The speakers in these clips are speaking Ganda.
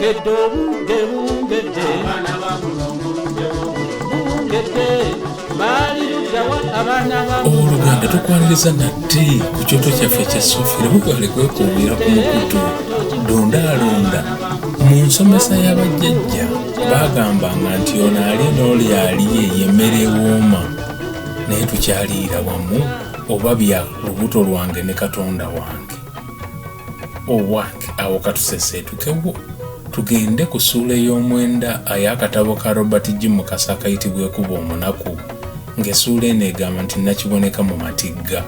bungedde obudde bungedde bungedde baali luddawa abaana oluganda tukwaniriza nate ku kyoto kyaffe kya Sofira bugwale kwekuumira ku mukutu dondaalonda mu nsomesa y'abajjajja baagambanga nti ono ali n'oli aliye yemmere ewooma naye tukyaliira wamu oba bya lubuto lwange ne Katonda wange owange awo katuseseetukewo tugende ku ssuula ey'omwenda ay'akatabo ka Robert G. Mukasa akayitibwa Ekuba Omunaku ng'essuula eno egamba nti nakiboneka mu matigga.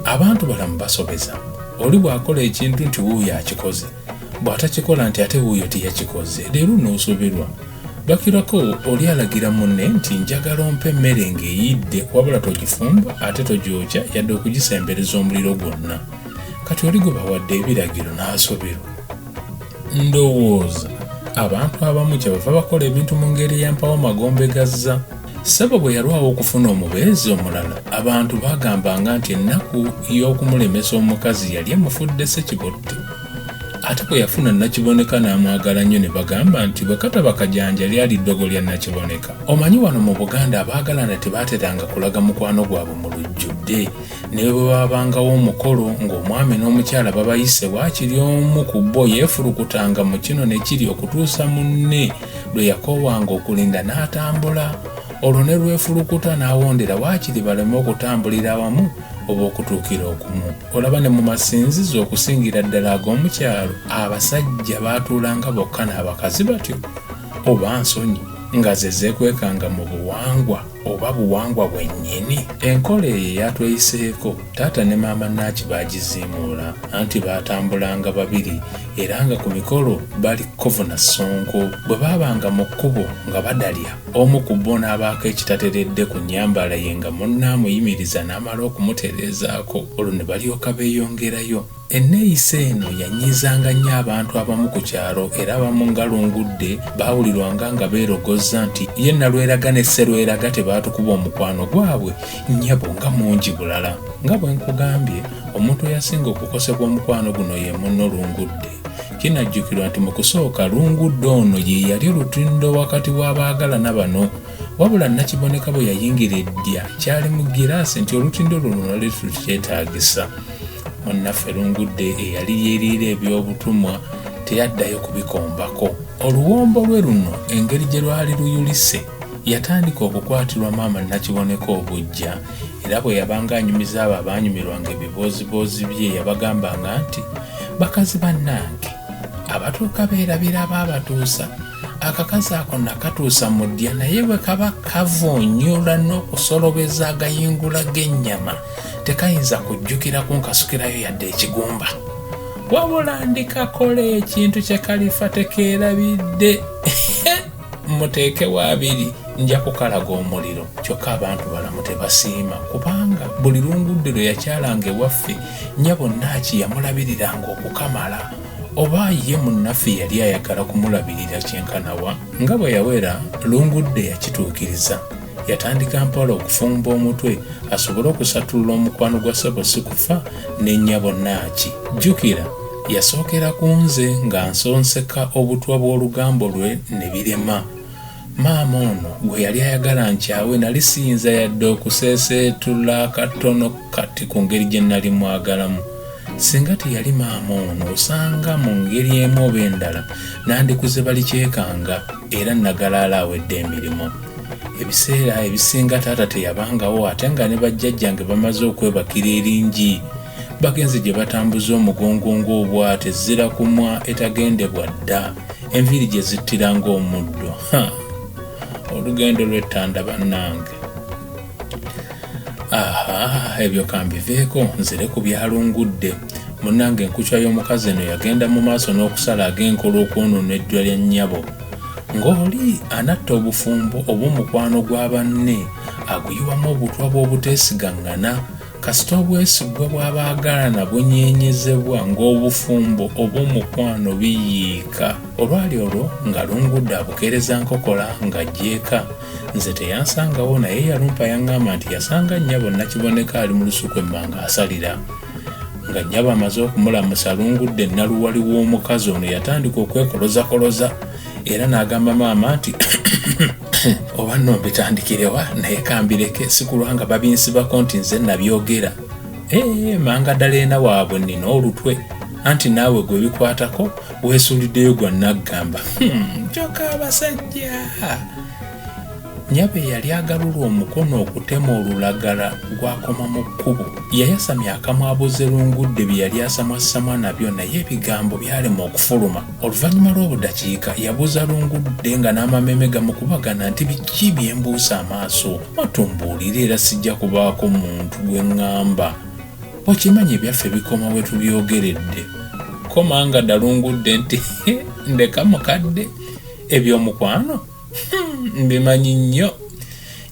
Abantu balamu basobeza oli bw'akola ekintu nti wuuyo akikoze bw'atakikola nti ate wuuyo tiyakikoze leero n'osoberwa bakirako oli alagira munne nti njagala ompe emmere ng'eyidde wabula togifumba ate togyokya yadde okugisembereza omuliro gwonna kati oli gwe bawadde ebiragiro n'asoberwa. Ndowooza abantu abamu kyebava bakola ebintu mu ngeri y'empawo magombe gazza. Ssebo bwe yalwawo okufuna omubeezi omulala abantu baagambanga nti ennaku y'okumulemesa omukazi yali emufudde Ssekibotte ate bwe yafuna Nakiboneka n'amwagala nnyo ne bagamba nti bwe kataba kajanja lyali ddogo lya Nakiboneka. Omanyi wano mu Buganda abaagalana tebaateranga kulaga mukwano gwabwe mu lujjudde naye bwe babangawo omukolo ng'omwami n'omukyala babayise waakiri omu ku bo yeefulukutanga mu kino ne kiri okutuusa munne lwe yakoowanga okulinda n'atambula olwo ne lwefulukuta n'awondera waakiri baleme okutambulira awamu oba okutuukira okumu. Olaba ne mu masinzizo okusingira ddala ag'omukyalo abasajja baatuulanga bokka n'abakazi batyo oba nsonyi nga ze zeekwekanga mu buwangwa oba buwangwa bwennyini. Enkola eyo eyatweyiseeko taata ne maama Naaki baagiziimuula anti baatambulanga babiri era nga ku mikolo bali Kkovu na Ssonko. Bwe baabanga mu kkubo nga badalya omu ku bo n'abaako ekitateredde ku nnyambala ye nga munne amuyimiriza n'amala okumutereezaako olwo ne balyoka beeyongerayo. Enneeyisa eno yanyiizanga nnyo abantu abamu ku kyalo era abamu nga Lungudde baawulirwanga nga beerogozza nti ye Nalweraga ne Sserweraga tebaatukuba omukwano gwabwe nnyabo nga mungi bulala. Nga bwe nkugambye omuntu eyasinga okukosebwa omukwano guno ye munno Lungudde. Kinajjukirwa nti mu kusooka Lungudde ono ye yali olutindo wakati w'abaagalana bano wabula Nakiboneka bwe yayingira eddya kyali mu giraasi nti olutindo luno lwali tukyetaagisa. Munnaffe Lungudde eyali yeeriira ebyobutumwa teyaddayo kubikombako. Oluwombo lwe luno engeri gye lwali luyulise yatandika okukwatirwa maama Nakiboneka obujja era bwe yabanga anyumiza abo abaanyumirwanga ebibooziboozi bye yabagambanga nti bakazi bannange abatuuka beerabira abaabatuusa akakazi ako nakatuusa mu ddya naye bwe kaba kavoonyola n'okusolobeza agayingula g'ennyama tekayinza kujjukira kunkasukirayo yadde ekigumba wabula ndikakola ekintu kye kalifa tekeerabidde muteekewo abiri nja kukalaga omuliro. Kyokka abantu balamu tebasiima kubanga buli Lungudde lwe yakyalanga ewaffe nnyabo Naaki yamulabiriranga okukamala oba ye munnaffe yali ayagala kumulabirira kyenkanawa. Nga bwe yawera Lungudde yakituukiriza. Yatandika mpola okufumba omutwe asobole okusatulula omukwano gwa ssebo si kufa ne nnyabo Naaki. Jjukira yasookera ku nze nga nsonseka obutwa bw'olugambo lwe ne birema. Maama ono gwe yali ayagala nkyawe nali siyinza yadde okuseeseetula katono kati ku ngeri gye nali mwagalamu. Singa teyali maama ono osanga mu ngeri emu oba endala nandikuze balikyekanga era nagalaala awedde emirimu. Ebiseera ebisinga taata teyabangawo ate nga ne bajjajjange bamaze okwebakira eringi bagenze gye batambuza omugongo ng'obwate ezzira kumwa etagendebwa dda enviiri gye zittiranga omuddo. Olugendo lw'ettanda bannange. Ebyo kambiveeko nzire ku bya Lungudde. Munnange enkukya y'omukazi eno yagenda mu maaso n'okusala ag'enkola okwonoona eddwa lya nnyabo. Ng'oli anatta obufumbo obw'omukwano gwa banne aguyiwamu obutwa bw'obuteesigaŋŋana kasita obwesigwa bw'abaagalana bunyeenyezebwa ng'obufumbo obw'omukwano biyiika. Olwali olwo nga Lungudde abukeereza nkokola ng'ajjeeka. Nze teyansangawo naye yalumpa yaŋŋamba nti yasanga nnyabo Nakiboneka ali mu lusuku emmanga asalira nga nnyabo amaze okumulamusa Lungudde naluwali w'omukazi ono yatandika okwekoloza era n'agamba maama nti oba nno mbitandikirewa naye kambireke sikulwanga babinsibako nti nze nabyogera. Manga ddala waabwe nina olutwe anti naawe gwe bikwatako weesuuliddeyo gwa naggamba. Njoka abasajja. Nyabe yali agalula omukono okutema olulagala gwakoma mu kkubo. Yayasamya akamwabuze Lungudde bye yali asamwasamwa nabyo naye ebigambo byalema okufuluma. Oluvannyuma lw'obudakiika yabuuza Lungudde nga n'amameme gamukubagana nti biki byembuusa amaaso. Matumbuulira era sijja kubaako muntu gwe ŋŋamba. Okimanyi ebyaffe bikoma we tubyogeredde. Komanga dda Lungudde nti ndeka mukadde eby'omukwano mbimanyi nnyo.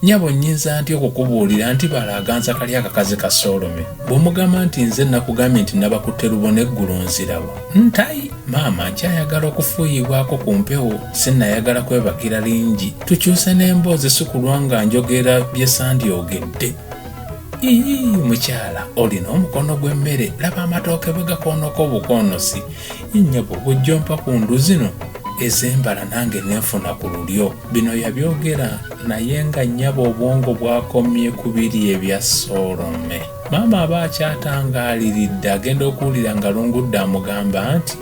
Nnyabo nnyinza nti okukubuulira nti balaaganza kali akakazi ka Solome. Bw'omugamba nti nze nakugambye nti nabakutte lubona eggulu nzirawo. Ntayi maama nkyayagala okufuuyibwako ku mpewo sinnayagala kwebagira lingi. Tukyuse n'emboozi si kulwa nga njogera bye sandyogedde. Mukyala olina omukono gw'emmere laba amatooke bwe gakoonoko obukoonosi. Nnyabo bw'ojjompa ku ndu zino ezembala nange nenfuna ku lulyo. Bino yabyogera naye nga nnyabo obwongo bwakomye ku biri ebya Solome. Maama aba akyatangaaliridde agenda okuwulira nga Lungudde amugamba nti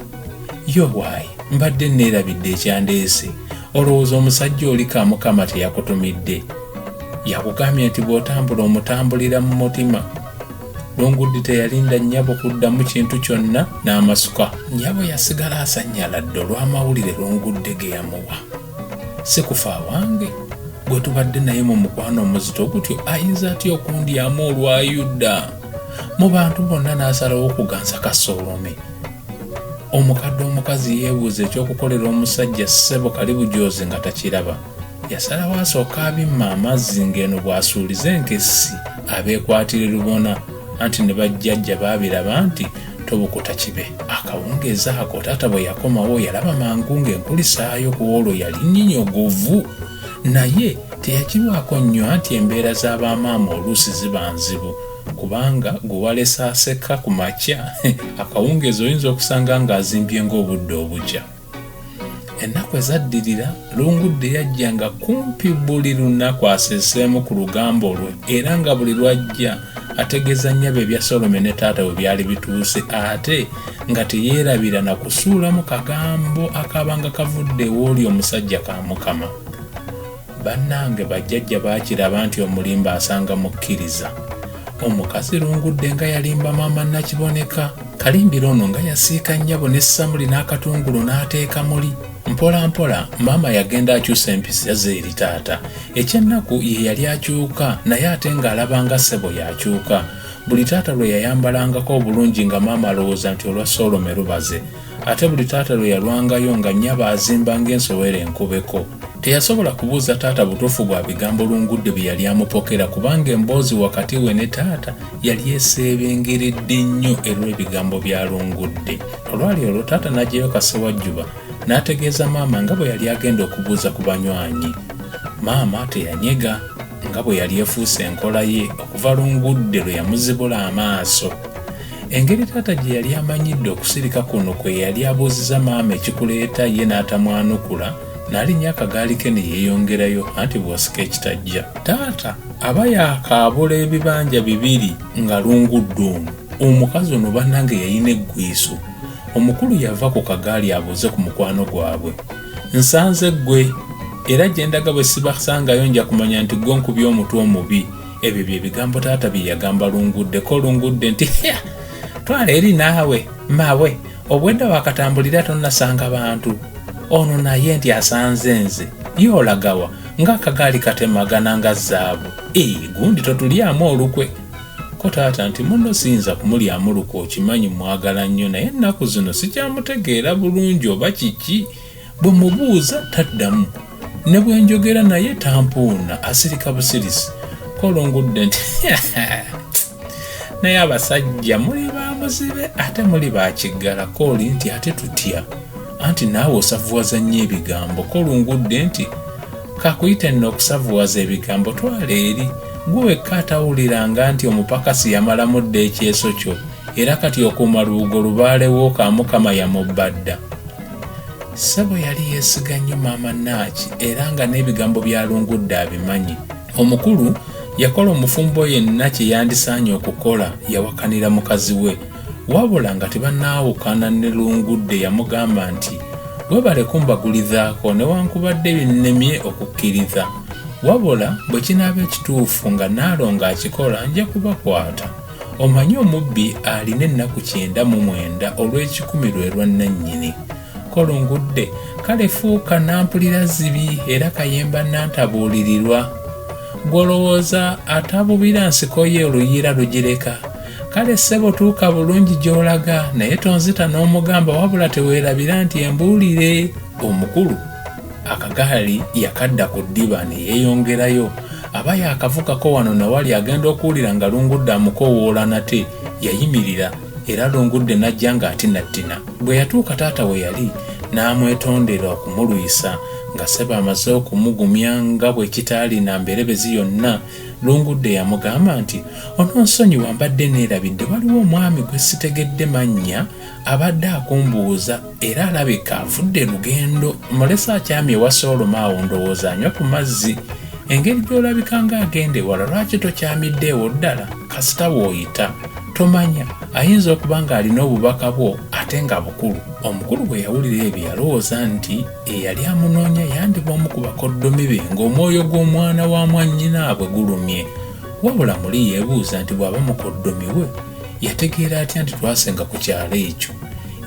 yowaayi mbadde neerabidde ekyandeese. Olowooza omusajja oli Kamukama teyakutumidde? Yakugambye nti bw'otambula omutambulira mu mutima. Lungudde teyalinda nnyabo kuddamu kintu kyonna n'amasuka. Nnyabo yasigala asanyaladde olw'amawulire Lungudde ge yamuwa. Si kufa wange gwe tubadde naye mu mukwano omuzito gutyo ayinza atya okundyamu olwayudda? Mu bantu bonna n'asalawo okuganza ka Solome. Omukadde omukazi yeebuuza ekyokukolera omusajja ssebo kali bujoozi nga takiraba. Yasalawo asooka abimma amazzi ng'eno bw'asuuliza enkessi abeekwatire lubona. Anti ne bajjajja baabiraba nti tobukuta kibe. Akawungeezi ako taata bwe yakomawo yalaba mangu ng'enkulisaayo ku olwo yali nnyinyogovu. Naye teyakirwako nnyo anti embeera z'abamaama oluusi ziba nzibu. Kubanga gwe walesa aseka ku makya akawungeezi oyinza okusanga ng'azimbye ng'obudde obukya. Ennaku ezaddirira Lungudde yajjanga kumpi buli lunaku aseeseemu ku lugambo lwe era nga buli lwajja ategeeza nnyabo ebya Solome ne taata bwe byali bituuse ate nga teyeerabira na kusuula mu kagambo akabanga kavudde ew'oli omusajja Kamukama. Bannange bajjajja baakiraba nti omulimba asanga mukkiriza. Omukazi Lungudde nga yalimba maama Nakiboneka. Kalimbira ono nga yasiika nnyabo ne Samuli n'akatungulu n'ateeka muli. Mpola mpola maama yagenda akyusa empisa ze eri taata. Ekyennaku ye yali akyuka naye ate ng'alabanga ssebo yakyuka. Buli taata lwe yayambalangako obulungi nga maama alowooza nti olwa Solome lubaze. Ate buli taata lwe yalwangayo nga nnyabo azimba ng'ensowera enkubeko. Teyasobola kubuuza taata butuufu bwa bigambo Lungudde bye yali amupokera kubanga emboozi wakati we ne taata yali eseebengeredde nnyo olw'ebigambo bya Lungudde. Olwali olwo taata n'aggyayo kasewajjuba n'ategeeza maama nga bwe yali agenda okubuuza ku banywanyi. Maama teyanyega nga bwe yali efuuse enkola ye okuva Lungudde lwe yamuzibula amaaso. Engeri taata gye yali amanyidde okusirika kuno kwe yali abuuziza maama ekikuleeta ye n'atamwanukula n'alinnya akagaali ke ne yeeyongerayo anti bw'osika ekitajja. Taata aba yakaabula ebibanja bibiri nga Lungudde ono. Omukazi ono bannange yayina eggwiiso. Omukulu yava ku kagaali abuuze ku mukwano gwabwe. Nsanze ggwe era gye ndaga bwe sibasangayo nja kumanya nti ggwe nkubye omutwe omubi. Ebyo bye bigambo taata bye yagamba Lunguddeko. Lungudde nti twala eri naawe maawe obwedda wakatambulira tonnasanga bantu. Ono naye nti asanze nze yoolagawa ng'akagaali katemagana nga zaabu. Gundi totulyamu olukwe. Ko taata nti muno siyinza kumulyamu lukwe, okimanyi mwagala nnyo naye ennaku zino sikyamutegeera bulungi oba kiki. Bwe mubuuza taddamu ne bwe njogera naye tampuuna asirika busirisi. Ko Lungudde nti naye abasajja muli bamuzibe ate muli bakiggala. Kooli nti ate tutya anti naawe osavuwaza nnyo ebigambo. Ko Lungudde nti kakuyita nno okusavuwaza ebigambo twala eri. Gwe wekka atawuliranga nti omupakasi yamalamudde ekyeso kyo era kati okuuma lubugo lubaalewo Kamukama yamubbadda. Ssebo yali yeesiga nnyo maama Naaki era nga n'ebigambo bya Lungudde abimanyi. Omukulu yakola omufumbo yenna kye yandisaanye okukola, yawakanira mukazi we, wabula nga tebannaawukana ne Lungudde yamugamba nti webale kumbagulizaako newankubadde binnemye okukkiriza, wabula bwe kinaaba ekituufu nga Naalongo akikola nja kubakwata. Omanyi omubbi alina ennaku 99 olw'ekikumi lwe lwa nannyini. Ko Lungudde kale fuuka nampulira zibi era kayemba nantabuulirirwa. Gw'olowooza atabubira nsiko ye oluyiira lugireka. Kale ssebo tuuka bulungi gy'olaga naye tonzita n'omugamba wabula teweerabira nti embuulire. Omukulu akagaali yakadda ku ddiba ne yeeyongerayo. Aba yaakavukako wano nawali agenda okuwulira nga Lungudde amukoowoola nate. Yayimirira era Lungudde n'ajja ng'atinattina. Bwe yatuuka taata we yali n'amwetondera okumulwisa nga ssebo amaze okumugumya nga bwe kitaalina mberebezi yonna. Lungudde yamugamba nti ononsonyiwa mbadde neerabidde waliwo omwami gwe sitegedde mannya abadde akumbuuza era alabika avudde lugendo. Mulesa akyamye ewa Solomon awo ndowooza anywa ku mazzi. Engeri gy'olabika ng'agenda ewala lwaki tokyamiddeewo ddala kasita w'oyita? Tomanya ayinza okuba ng'alina obubaka bwo ate nga bukulu. Omukulu bwe yawulira ebyo yalowooza nti eyali amunoonya yandiba omu ku bakoddomi be ng'omwoyo gw'omwana wa mwannyinaabwe gulumye. Wabula muli yeebuuza nti bw'aba mukoddomi we yategeera atya nti twasenga ku kyalo ekyo.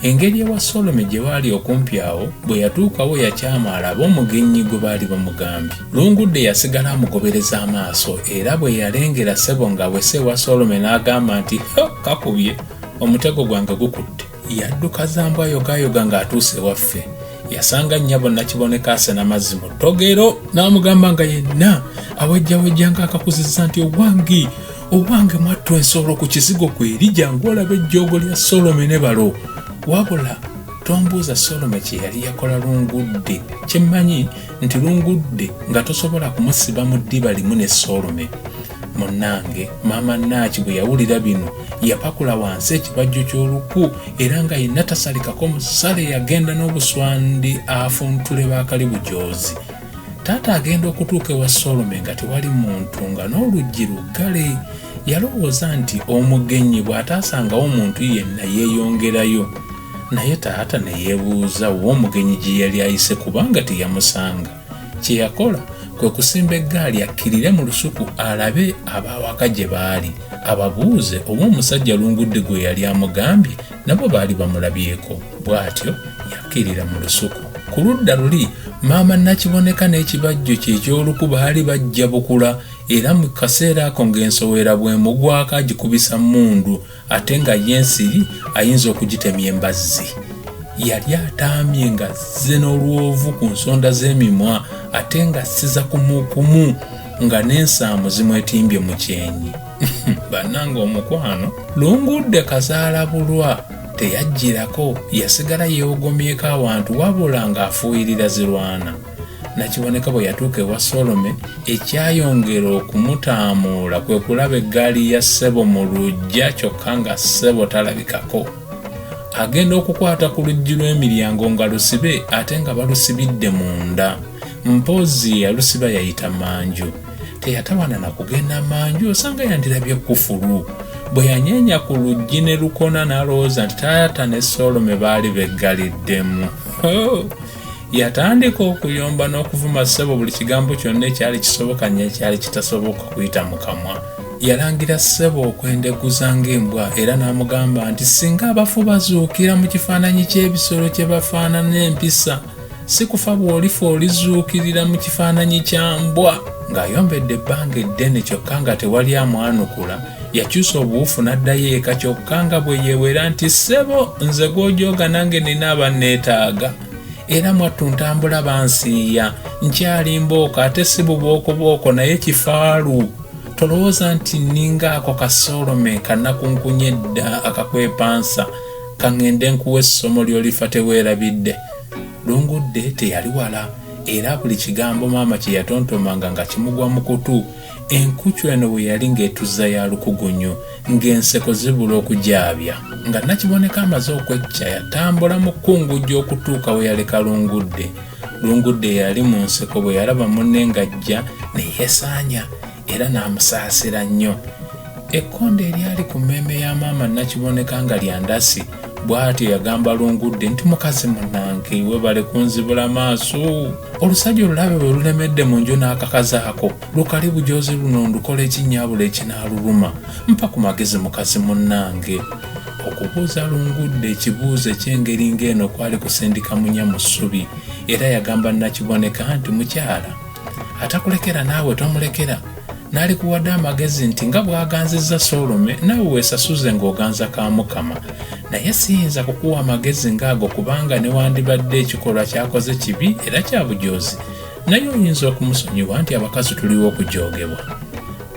Engeri ewa Solomon gye baali okumpi awo bwe yatuukawo yakyama alaba omugenyi gwe baali bamugambye. Lungudde yasigala amugobereza amaaso era bwe yalengera ssebo nga bwese ewa Solomon n'agamba nti kakubye omutego gwange gukutte. Yadduka zambwa yogayoga ng'atuuse ewaffe. Yasanga nnyabo Nakiboneka asena mazzi mu ttogero n'amugamba nga yenna awejjawejja ng'akakuzizza nti owange mwattu ensolo ku kizigo kweri jangu olabe ejjoogo lya Solomon ne balo. Wabula tombuuza Solomon kye yali yakola Lungudde. Kyemmanyi nti Lungudde nga tosobola kumusiba mu ddiba limu ne Solomon. Munnange maama Naaki bwe yawulira bino yapakula wansi ekibajjo ky'oluku era nga yenna tasalikako musale yagenda n'obuswandi afuntule baakali bujoozi. Taata agenda okutuuka ewa Solomon nga tewali muntu nga n'oluggi luggale. Yalowooza nti omugenyi bw'ataasangawo omuntu yenna yeeyongerayo. Naye taata ne yeebuuza w'omugenyi gye yali ayise kubanga teyamusanga. Kye yakola kwe kusimba eggaali akkirire mu lusuku alabe abawaka gye baali, ababuuze oba omusajja Lungudde gwe yali amugambye nabo baali bamulabyeko. Bw'atyo yakkirira mu lusuku. Ku ludda luli maama Nakiboneka n'ekibajjo kye eky'oluku baali bajja bukula era mu kaseera ako ng'ensowera bw'emugwako agikubisa mmundu ate nga y'ensiri ayinza okugitemya embazzi. Yali ataamye nga azze n'olwovu ku nsonda z'emimwa ate nga assiza kumukumu nga n'ensaamu zimwetimbye mu kyenyi. Bannange omukwano, Lungudde kazaalabulwa teyajjirako, yasigala yeewogomyeko awantu wabula ng'afuuyirira zirwana. Nakiboneka bwe yatuuka ewa Solomon ekyayongera okumutaamuula kwe kulaba eggaali ya ssebo mu luggya kyokka nga ssebo talabikako. Agenda okukwata ku luggi lw'emiryango nga lusibe ate nga balusibidde munda. Mpozzi yalusiba yayita manju. Teyatawana na kugenda manju osanga yandirabye kufulu. Bwe yanyeenya ku luggi ne lukona n'alowooza nti taata ne Solomon baali beggaliddemu. Yatandika okuyomba n'okuvuma ssebo buli kigambo kyonna ekyali kisoboka n'ekyali kitasoboka kuyita mu kamwa. Yalangira ssebo okwendeguza ng'embwa era n'amugamba nti singa abafu bazuukira mu kifaananyi ky'ebisolo kye bafaanana empisa, si kufa bw'olifa olizuukirira mu kifaananyi kya mbwa. Ng'ayombedde ebbanga eddene kyokka nga tewali amwanukula, yakyusa obuwufu n'addayo eka kyokka nga bwe yeewera nti ssebo nze gw'ojooga nange nina abanneetaaga. Era mwattu ntambula bansiiya, nkyali mbooka ate si bubookoboko naye kifaalu. Tolowooza nti nninga ako ka Solomon kannakunkunye dda akakwepansa kaŋŋende nkuwa essomo ly'olifa teweerabidde. Lungudde teyali wala era buli kigambo maama kye yatontomanga nga kimugwa mu kutu enkucu eno bwe yali ng'etuzza ya lukugunyu ng'enseko zibula okujaabya nga Nakiboneka amaze okwecca yatambula mu kkungujja okutuuka we yaleka Lungudde. Lungudde yali mu nseko bwe yalaba munne ng'ajja ne yeesaanya era n'amusaasira nnyo. Ekkonde eryali ku mmeeme ya maama Nakiboneka nga lya ndasi bw'atyo yagamba Lungudde nti mukazi munnange webale kunzibula maaso. Olusajja olulabe bwe lulemedde mu nju n'akakazaako lukali bujoozi luno ndukola ekinnyabula ekinaaluluma mpa ku magezi mukazi munnange. Okubuuza Lungudde ekibuuzo eky'engeri ng'eno kwali kusindika munya mu ssubi era yagamba Nakiboneka nti mukyala atakulekera naawe tomulekera. Naalikuwadde amagezi nti nga bw'aganzizza Solome naawe weesasuze ng'oganza ka Mukama. Naye siyinza kukuwa amagezi ng'ago kubanga ne wandibadde ekikolwa kyakoze kibi era kya bujoozi, naye oyinza okumusonyiwa nti abakazi tuliwo okujoogebwa.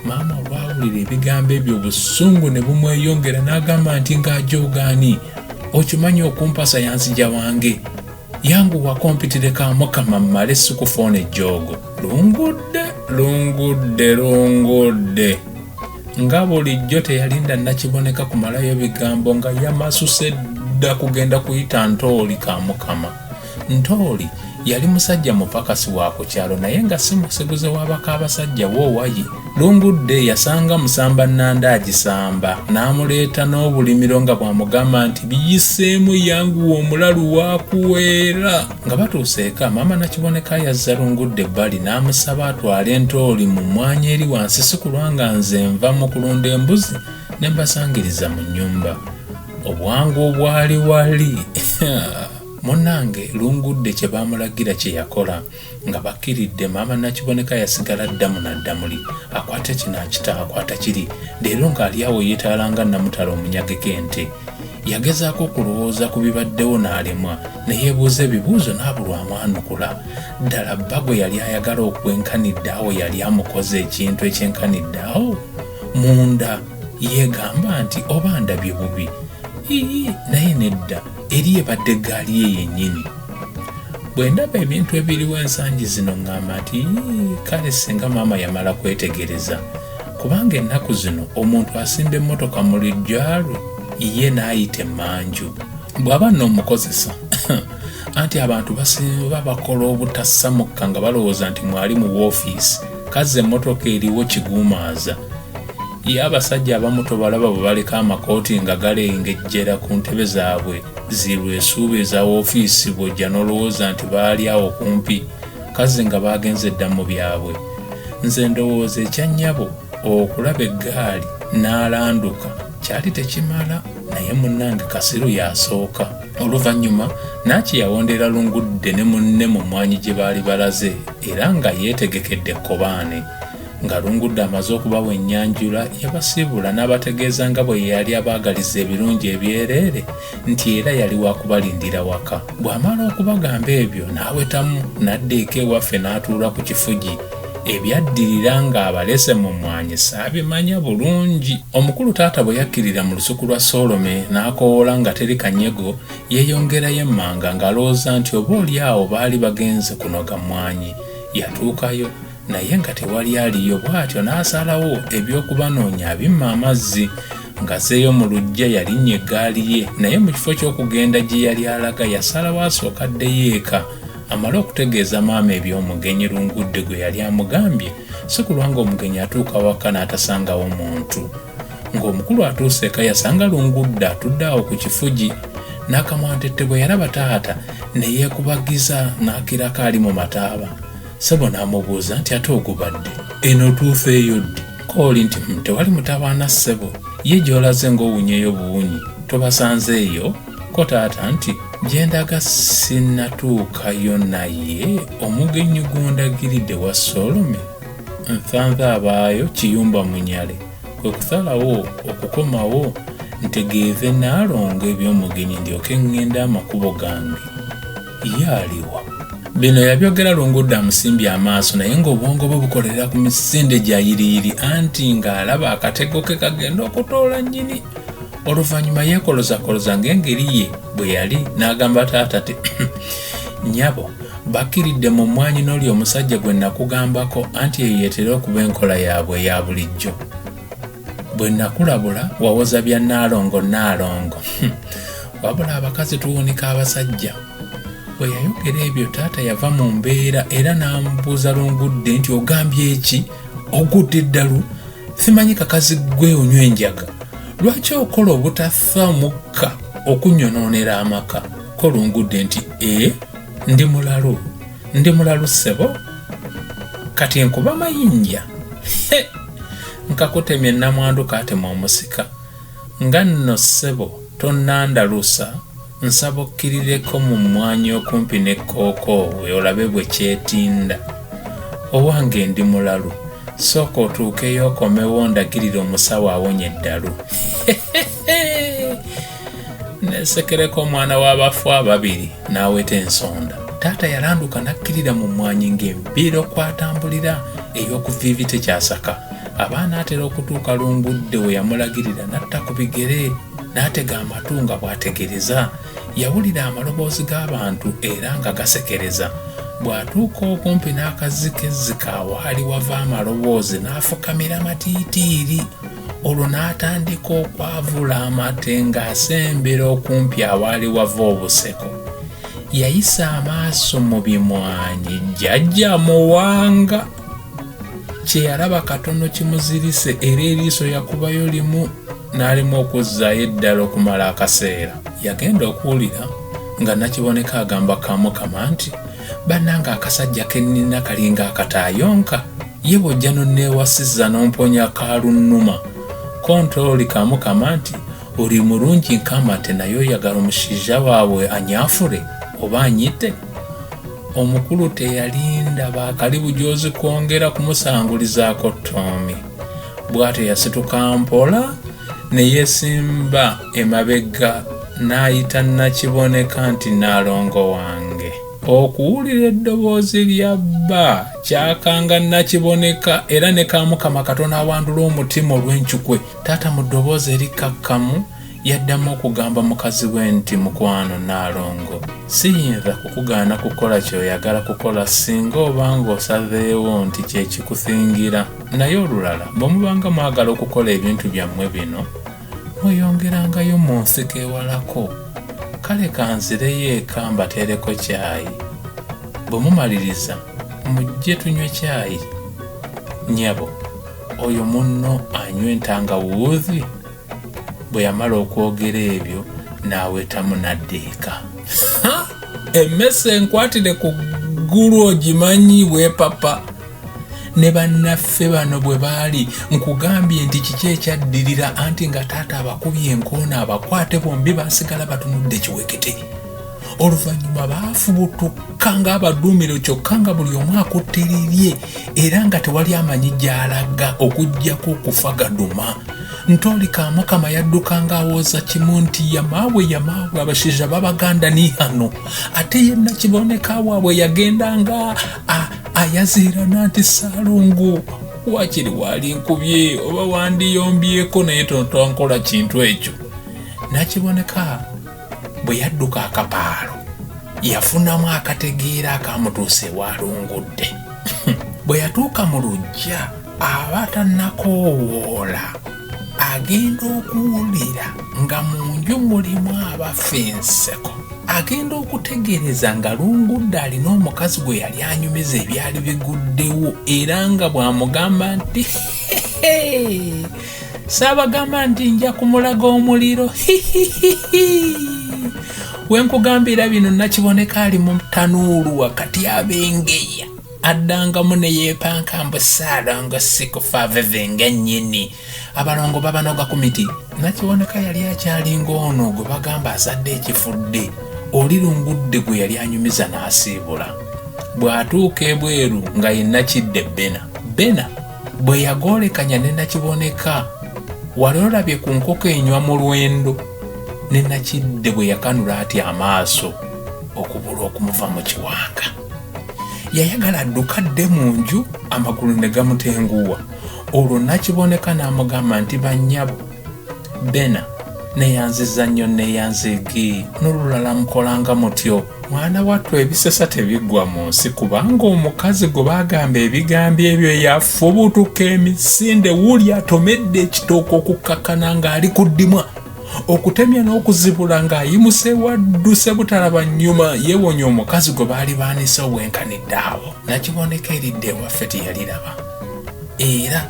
Maama olwawulira ebigambo ebyo obusungu ne bumweyongera n'agamba nti ng'ajoogaani, okimanyi okumpasa yanzija wange, yanguwa kompitire ka Mukama mmale sikufoona ejjoogo. Lungudde nga bulijjo teyalinda Nakiboneka kumalayo bigambo nga yamasuse dda kugenda kuyita Ntooli ka Mukama. Ntooli yali musajja mupakasi wa ku kyalo naye nga si musiguze w'abaka abasajja woowaye. Lungudde yasanga musamba nnanda agisamba n'amuleeta n'obulimiro nga bw'amugamba nti biyiseemu yanguwa omulalu waakuweera. Nga batuuse eka maama Nakiboneka yazza Lungudde ebbali n'amusaba atwale Ntooli mu mwanya eri wansi si kulwa nga nze nva mu kulunda embuzi ne mbasangiriza mu nnyumba. Obwangu obwali wali munnange Lungudde kye baamulagira kye yakola nga bakkiridde maama Nakiboneka yasigala ddamu naddamuli akwata kino akita akwata kiri leero ng'ali awo yeetaalanga namutala omunyageko ente. Yagezaako okulowooza ku bibaddewo n'alemwa ne yeebuuza ebibuuzo n'abulwamu anukula. Ddala bba gwe yali ayagala okwenkanidde awo yali amukoze ekintu ekyenkanidde awo? Munda yeegamba nti oba ndabye bubi. Naye nedda eri ebadde eggaali ye yennyini. Bwe ndaba ebintu ebiriwo ensangi zino ngamba nti kale singa maama yamala kwetegereza, kubanga ennaku zino omuntu asimba emmotoka mu luggya lwe ye n'ayita emmanju bw'aba n'omukozesa anti abantu basinba bakola obutassamukka nga balowooza nti mwali mu woofiisi kazze emmotoka eriwo kiguumaaza. Ye abasajja abamu tobalaba bwe baleka amakooti nga galengejjera ku ntebe zaabwe zirwesuuba eza woofiisi bw'ojja n'olowooza nti baali awo kumpi kazze nga baagenze dda mu byabwe. Nze ndowooza ekyannyabo okulaba eggaali n'alanduka kyali tekimala, naye munnange Kasiru yasooka. Oluvannyuma naaki yawondera Lungudde ne munne mu mwanyi gye baali balaze era nga yeetegekedde ekkobaane. Nga Lungudde amaze okubawa ennyanjula yabasiibula n'abategeeza nga bwe yali abaagaliza ebirungi ebyereere nti era yali wakubalindira waka. Bw'amala okubagamba ebyo n'awetamu n'adda eka ewaffe n'atuula ku kifugi. Ebyaddirira ng'abalese mu mwanyi saabimanya bulungi. Omukulu taata bwe yakkirira mu lusuku lwa Solome n'akoola nga teri kanyego yeeyongerayo emmanga ng'alowooza nti oba oli awo baali bagenze kunoga mwanyi. Yatuukayo naye nga tewali aliyo bw'atyo n'asalawo ebyokubanoonya abimma amazzi. Ng'azzeeyo mu luggya yalinnya eggaali ye naye mu kifo ky'okugenda gye yali alaga yasalawo asooka addeyo eka amale okutegeeza maama eby'omugenyi Lungudde gwe yali amugambye si kulwa ng'omugenyi atuuka waka n'atasangawo muntu. Ng'omukulu atuuse eka yasanga Lungudde atudde awo ku kifugi. N'akamwantette bwe yalaba taata ne yeekubagiza n'akirako ali mu mataaba. Ssebo n'amubuuza nti ate ogubadde eno otuufeeyo ddi? Kooli nti tewali mutabaana ssebo, ye gy'olaze ng'owunyeyo buwunyi tobasanzeeyo? Ko taata nti gye ndaga sinnatuukayo naye omugenyi gw'ondagiridde wa Solome nfanve abaayo kiyumba munyale kwe kusalawo okukomawo ntegeeve naalonga eby'omugenyi ndyoke ngenda amakubo gange. Ye aliwa? Bino yabyogera Lungudde amusimbye amaaso naye ng'obwongo bwe bukolera ku misinde gya yiriyiri anti ng'alaba akatego ke kagenda okutoola nnyini. Oluvannyuma yeekolozakoloza ng'engeri ye bwe yali n'agamba taata ti Nnyabo bakiridde mu mmwanyi n'oli omusajja gwe nakugambako anti yeetera okuba enkola yaabwe eya bulijjo. Bwe nakulabula wawoza bya Naalongo. Wabula abakazi tuwunika abasajja. Bwe yayogera ebyo taata yava mu mbeera era n'amubuuza Lungudde nti ogambye eki? Ogudde eddalu? Simanyi kakazi gwe onywa enjaga. Lwaki okola obutafa mukka okunnyonoonera amaka? Ko Lungudde nti ndi mulalu ssebo, kati nkuba mayinja. Nkakutemye nnamwandu kaatema omusika. Nga nno ssebo tonnandalusa, nsaba okkirireko mu mmwanyi okumpi ne kookoowe olabe bwe kyetinda. Owange ndi mulalu, sooka otuukeyo okomewo ndagirira omusawo awonye eddalu. Nesekereko omwana w'abafu ababiri n'aweta ensonda. Taata yalanduka n'akkirira mu mmwanyi ng'embiira okwatambulira ey'okuviivi tekyasaka. Abaana atera okutuuka Lungudde we yamulagirira n'atta ku bigere n'atega amatu nga bw'ategereza. Yawulira amaloboozi g'abantu era nga gasekereza. Bw'atuuka okumpi n'akazikezika awaali wava amaloboozi n'afukamira matiitiiri. Olwo n'atandika okwavula amate ng'asembera okumpi awaali wava obuseko. Yayisa amaaso mu bimwanyi jjajja muwanga. Kye yalaba katono kimuzirise era eriiso yakubayo limu n'alimu okuzzaayo eddala okumala akaseera. Yagenda okuwulira nga Nakiboneka agamba Kamukama nti bannanga akasajja kennina kalinga akataayonka, ye bw'ojja n'onneewasizza n'omponya kaalunnuma. Kontooli Kamukama nti oli mulungi nkamate naye oyagala omushiija waabwe anyaafule oba anyite? Omukulu teyalinda baakali bujoozi kwongera kumusangulizaako ttoomi. Bw'atyo yasituka mpola ne yeesimba emabega n'ayita Nakiboneka nti Naalongo wange. Okuwulira eddoboozi lya bba kyakanga Nakiboneka era ne Kamukama katono awandula omutima olw'encukwe. Taata mu ddoboozi erikakkamu yaddamu okugamba mukazi we nti mukwano Naalongo, siyinza kukugaana kukola ky'oyagala kukola singa obanga osazeewo nti kye kikuthingira. Naye olulala bw'omubanga mwagala okukola ebintu byammwe bino mweyongerangayo mu nsiko ewalako. Kale kanzireyo eka mbateereko caayi. Bwe mumaliriza mujje tunywe caayi. Nnyabo oyo munno anywa entangawuuzi. Bwe yamala okwogera ebyo n'awetamu n'addeeka. Emmese enkwatire ku ggulu ogimanyi bwe papa. Ne bannaffe bano bwe baali nkugambye nti kiki ekyaddirira anti nga taata abakubye enkoona abakwate bombi basigala batunudde kiwekete. Oluvannyuma baafubutuka ng'abaduumiro kyokka nga buli omu akutte lirye era nga tewali amanyi gy'alaga okuggyako okufa gaduma. Ntooli Kamukama yadduka ng'awooza kimu nti yamaawe abashiija babaganda ni hano. Ate ye Nakiboneka waabwe yagenda nga ayaziirana nti Saalongo wakiri waali nkubye oba wandiyombyeko naye tonkola kintu ekyo. Nakiboneka bwe yadduka akapaalo yafunamu akategeera akamutuusa ewa Lungudde. Bwe yatuuka mu luggya aba tannakoowoola. Agenda okuwulira nga mu nju mulimu abafa enseko. Agenda okutegereza nga Lungudde alina omukazi gwe yali anyumiza ebyali biguddewo era nga bw'amugamba nti saabagamba nti nja kumulaga omuliro. We nkugambira bino Nakiboneka ali mu tanuulu wakati abengeya addangamu ne yeepanka mbu Saalongo sikufa vevenga nnyini. Abalongo babanoga ku miti. Nakiboneka yali akyalinga ono gwe bagamba azadde ekifudde. Oli Lungudde gwe yali anyumiza n'asiibula. Bw'atuuka ebweru nga ye Nakidde Bena bwe yagoolekanya ne Nakiboneka wali olabye ku nkoko enywa mu lwendo. Ne Nakidde bwe yakanula ati amaaso okubula okumuva mu kiwanga. Yayagala adduka adde mu nju amagulu ne gamutenguwa. Olwo Nakiboneka n'amugamba nti bannyabo Bena neyanziza nnyo neyanzigi n'olulala mukolanga mutyo. Mwana wattu ebisesa tebiggwa mu nsi kubanga omukazi gwe bagamba ebigambo ebyo yafubutuka emisinde wuli atomedde ekitooka okukkakana ng'ali ku ddimwa okutemya n'okuzibula ng'ayimuse wadduse butalaba nnyuma yeewonya omukazi gwe baali baanise obwenkanidde awo. Nakiboneka eridde ewaffe teyaliraba era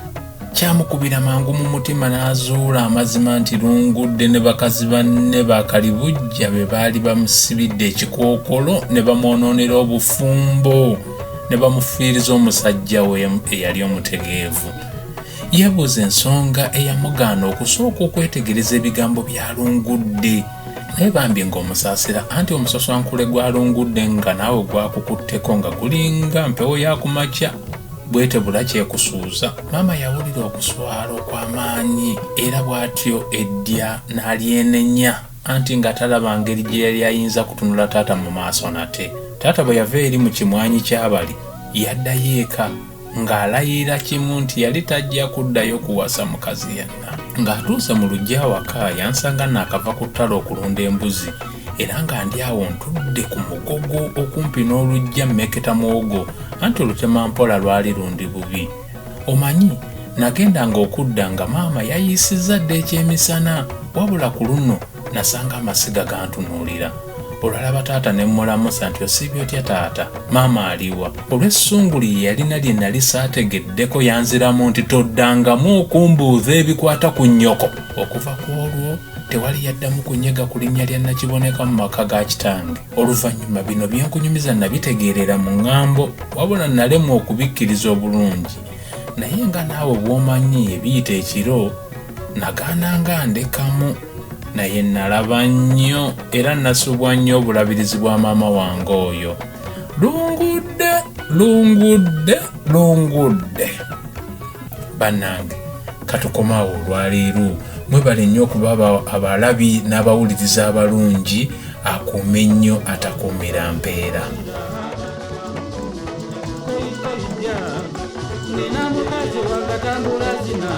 kyamukubira mangu mu mutima n'azuula amazima nti Lungudde ne bakazi banne bakalibujja be baali bamusibidde ekikookolo ne bamwonoonera obufumbo ne bamufiiriza omusajja we eyali omutegeevu. Yeebuuza ensonga eyamugaana okusooka okwetegereza ebigambo bya Lungudde naye bambi ng'omusaasira anti omusoswankule gwa Lungudde nga naawe gwakukutteko nga gulinga mpewo yakumakya bwete bulakyekusuuza. Maama yawulira okuswala okw'amaanyi era bw'atyo eddya n'alyenenya anti nga talaba ngeri gye yali ayinza kutunula taata mu maaso nate. Taata bwe yava eri mu kimwanyi ky'abali yaddayo eka ng'alayira kimu nti yali tajja kuddayo kuwasa mukazi yenna. Ng'atuuse mu luggya waka yansanga naakava ku ttale okulunda embuzi era nga ndi awo ntudde ku mugogo okumpi n'oluggya mmeketa muwogo anti olutema-mpola lwali lundi bubi. Omanyi nagendanga okudda nga maama yayiisizza dde ekyemisana wabula ku luno nasanga amasiga gantunuulira. Olwalaba taata ne mmulamusa nti osiibye otya taata, maama aliwa? Olw'essungu lye yalina lye nali saategeddeko yanziramu nti toddangamu okumbuuza ebikwata ku nnyoko. Okuva ku olwo tewali yaddamu kunyega ku linnya lya Nakiboneka mu maka ga kitange. Oluvannyuma bino byenkunyumiza nabitegeerera mu ŋŋambo wabula nalemwa okubikkiriza obulungi. Naye nga naawe bw'omanyi ebiyita ekiro nagaananga ndekamu. Naye nalaba nnyo era nasubwa nnyo obulabirizi bwa maama wange oyo. Lungudde, Lungudde, Lungudde. Bannange katukomawo olwaleero mwebale nnyo okuba abalabi n'abawuliriza abalungi akuume nnyo atakuumira mpeera. Nina mukazi wangatambula zina